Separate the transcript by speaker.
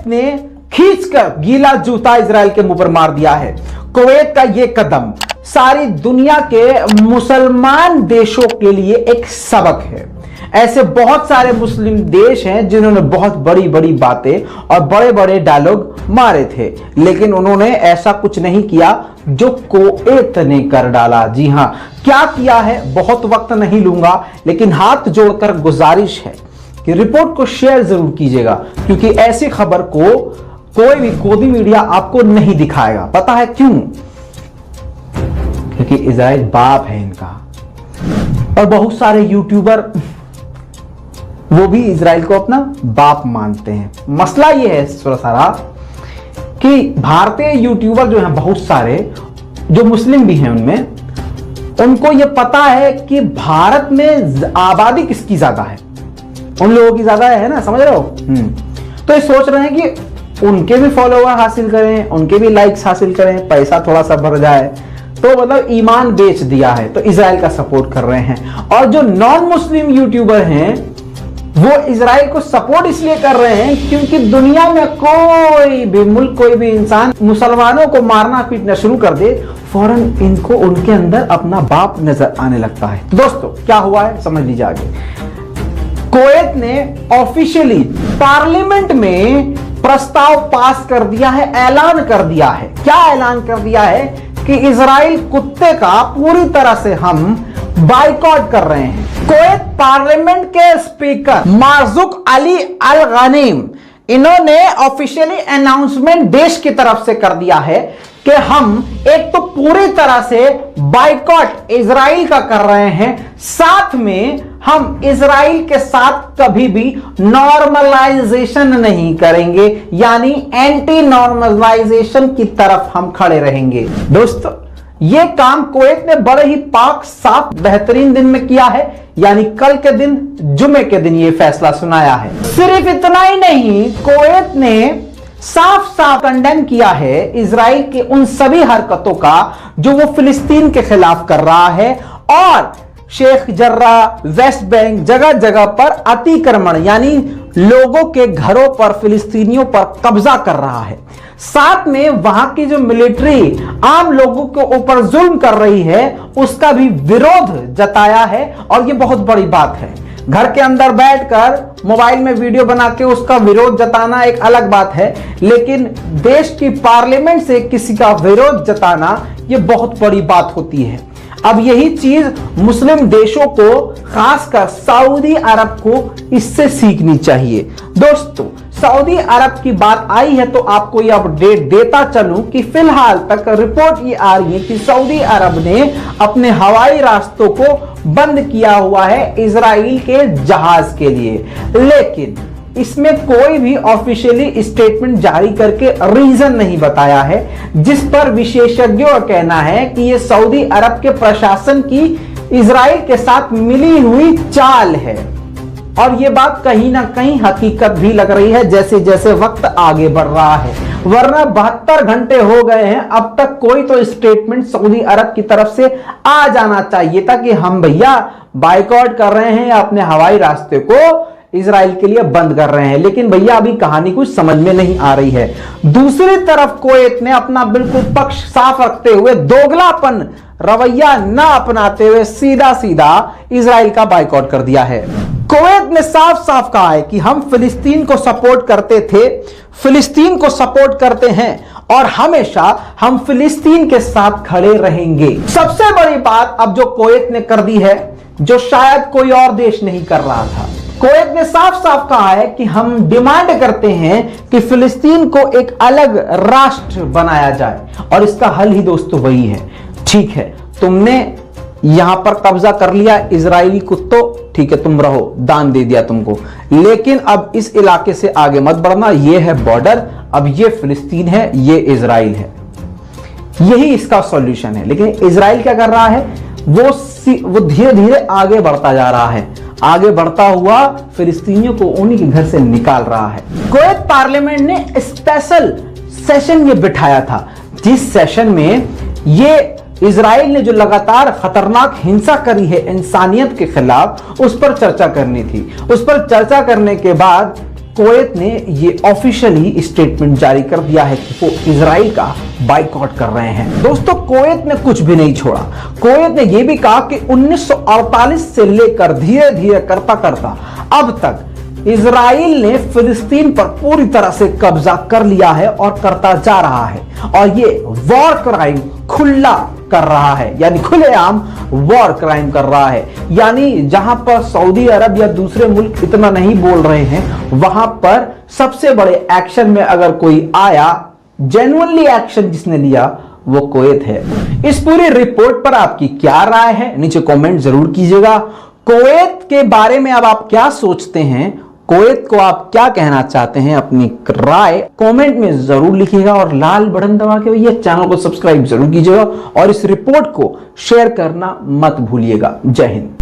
Speaker 1: Kuwait ने खींचकर गीला जूता इजराइल के मुंह पर मार दिया है। कुवैत का यह कदम सारी दुनिया के मुसलमान देशों के लिए एक सबक है। ऐसे बहुत सारे मुस्लिम देश हैं जिन्होंने बहुत बड़ी बड़ी बातें और बड़े बड़े डायलॉग मारे थे, लेकिन उन्होंने ऐसा कुछ नहीं किया जो कुवैत ने कर डाला। जी हां, क्या किया है बहुत वक्त नहीं लूंगा, लेकिन हाथ जोड़कर गुजारिश है कि रिपोर्ट को शेयर जरूर कीजिएगा, क्योंकि ऐसी खबर को कोई भी गोदी मीडिया आपको नहीं दिखाएगा। पता है क्यों? क्योंकि इजराइल बाप है इनका। और बहुत सारे यूट्यूबर वो भी इजराइल को अपना बाप मानते हैं। मसला ये है सारा कि भारतीय यूट्यूबर जो हैं बहुत सारे, जो मुस्लिम भी हैं उनमें, उनको ये पता है कि भारत में आबादी किसकी ज्यादा है, उन लोगों की ज्यादा है ना, समझ रहे हो। तो ये सोच रहे हैं कि उनके भी फॉलोवर हासिल करें, उनके भी लाइक्स हासिल करें, पैसा थोड़ा सा भर जाए, तो मतलब ईमान बेच दिया है, तो इजराइल का सपोर्ट कर रहे हैं। और जो नॉन मुस्लिम यूट्यूबर हैं वो इजराइल को सपोर्ट इसलिए कर रहे हैं क्योंकि दुनिया में कोई भी मुल्क, कोई भी इंसान मुसलमानों को मारना पीटना शुरू कर दे, फौरन इनको उनके अंदर अपना बाप नजर आने लगता है। तो दोस्तों क्या हुआ है समझ लीजिए आगे। कुवैत ने ऑफिशियली पार्लियामेंट में प्रस्ताव पास कर दिया है, ऐलान कर दिया है। क्या ऐलान कर दिया है? कि इजराइल कुत्ते का पूरी तरह से हम बाइकआउट कर रहे हैं। कुवैत पार्लियामेंट के स्पीकर मार्जुक अली अल गनीम, इन्होंने ऑफिशियली अनाउंसमेंट देश की तरफ से कर दिया है कि हम एक तो पूरी तरह से बाइकआउट इजराइल का कर रहे हैं, साथ में हम इजराइल के साथ कभी भी नॉर्मलाइजेशन नहीं करेंगे, यानी एंटी नॉर्मलाइजेशन की तरफ हम खड़े रहेंगे। दोस्तों यह काम कुवैत ने बड़े ही पाक साफ बेहतरीन दिन में किया है, यानी कल के दिन, जुमे के दिन यह फैसला सुनाया है। सिर्फ इतना ही नहीं, कुवैत ने साफ साफ कंडेम किया है इजराइल के उन सभी हरकतों का जो वो फिलिस्तीन के खिलाफ कर रहा है, और शेख जर्रा, वेस्ट बैंक, जगह जगह पर अतिक्रमण यानी लोगों के घरों पर, फिलिस्तीनियों पर कब्जा कर रहा है। साथ में वहां की जो मिलिट्री आम लोगों के ऊपर जुल्म कर रही है उसका भी विरोध जताया है, और यह बहुत बड़ी बात है। घर के अंदर बैठकर मोबाइल में वीडियो बना के उसका विरोध जताना एक अलग बात है, लेकिन देश की पार्लियामेंट से किसी का विरोध जताना यह बहुत बड़ी बात होती है। अब यही चीज मुस्लिम देशों को, खासकर सऊदी अरब को इससे सीखनी चाहिए। दोस्तों सऊदी अरब की बात आई है तो आपको यह अपडेट देता चलूं कि फिलहाल तक रिपोर्ट ये आ रही है कि सऊदी अरब ने अपने हवाई रास्तों को बंद किया हुआ है इजराइल के जहाज के लिए, लेकिन इसमें कोई भी ऑफिशियली स्टेटमेंट जारी करके रीजन नहीं बताया है, जिस पर विशेषज्ञों का कहना है कि यह सऊदी अरब के प्रशासन की इजराइल के साथ मिली हुई चाल है। और यह बात कहीं ना कहीं हकीकत भी लग रही है जैसे जैसे वक्त आगे बढ़ रहा है, वरना 72 घंटे हो गए हैं, अब तक कोई तो स्टेटमेंट सऊदी अरब की तरफ से आ जाना चाहिए था कि हम भैया बाइकआउट कर रहे हैं, अपने हवाई रास्ते को इजराइल के लिए बंद कर रहे हैं। लेकिन भैया अभी कहानी कुछ समझ में नहीं आ रही है। दूसरी तरफ कुवैत ने अपना बिल्कुल पक्ष साफ रखते हुए, दोगलापन रवैया ना अपनाते हुए सीधा सीधा इजराइल का बाइकआउट कर दिया है। कुवैत ने साफ साफ कहा है कि हम फिलिस्तीन को सपोर्ट करते थे, फिलिस्तीन को सपोर्ट करते हैं, और हमेशा हम फिलिस्तीन के साथ खड़े रहेंगे। सबसे बड़ी बात अब जो कुवैत ने कर दी है, जो शायद कोई और देश नहीं कर रहा था। कुवैत ने साफ साफ कहा है कि हम डिमांड करते हैं कि फिलिस्तीन को एक अलग राष्ट्र बनाया जाए, और इसका हल ही दोस्तों वही है। ठीक है, तुमने यहां पर कब्जा कर लिया इजरायली कुत्तों, ठीक है, तुम रहो, दान दे दिया तुमको, लेकिन अब इस इलाके से आगे मत बढ़ना, यह है बॉर्डर, अब यह फिलिस्तीन है, यह इजराइल है। यही इसका सॉल्यूशन है। लेकिन इजराइल क्या कर रहा है, वो धीरे धीरे आगे बढ़ता जा रहा है, आगे बढ़ता हुआ फिलिस्तीनियों को उन्हीं के घर से निकाल रहा है। कुवैत पार्लियामेंट ने स्पेशल सेशन ये बिठाया था, जिस सेशन में ये इजराइल ने जो लगातार खतरनाक हिंसा करी है इंसानियत के खिलाफ, उस पर चर्चा करनी थी। उस पर चर्चा करने के बाद कुवैत ने ये ऑफिशियली स्टेटमेंट जारी कर दिया है कि वो इजराइल का बाइकआउट कर रहे हैं। दोस्तों, कुवैत ने कुछ भी नहीं छोड़ा। कुवैत ने यह भी कहा कि 1948 से लेकर धीरे धीरे करता करता अब तक इजराइल ने फिलिस्तीन पर पूरी तरह से कब्जा कर लिया है और करता जा रहा है, और ये वॉर क्राइम खुला कर रहा है, यानी खुलेआम वॉर क्राइम कर रहा है। यानी जहां पर सऊदी अरब या दूसरे मुल्क इतना नहीं बोल रहे हैं, वहां पर सबसे बड़े एक्शन में अगर कोई आया, जेन्युइनली एक्शन जिसने लिया, वो कुवैत है। इस पूरी रिपोर्ट पर आपकी क्या राय है, नीचे कमेंट जरूर कीजिएगा। कुवैत के बारे में अब आप क्या सोचते हैं, कुवैत को आप क्या कहना चाहते हैं, अपनी राय कमेंट में जरूर लिखिएगा, और लाल बटन दबा के भैया चैनल को सब्सक्राइब जरूर कीजिएगा और इस रिपोर्ट को शेयर करना मत भूलिएगा। जय हिंद।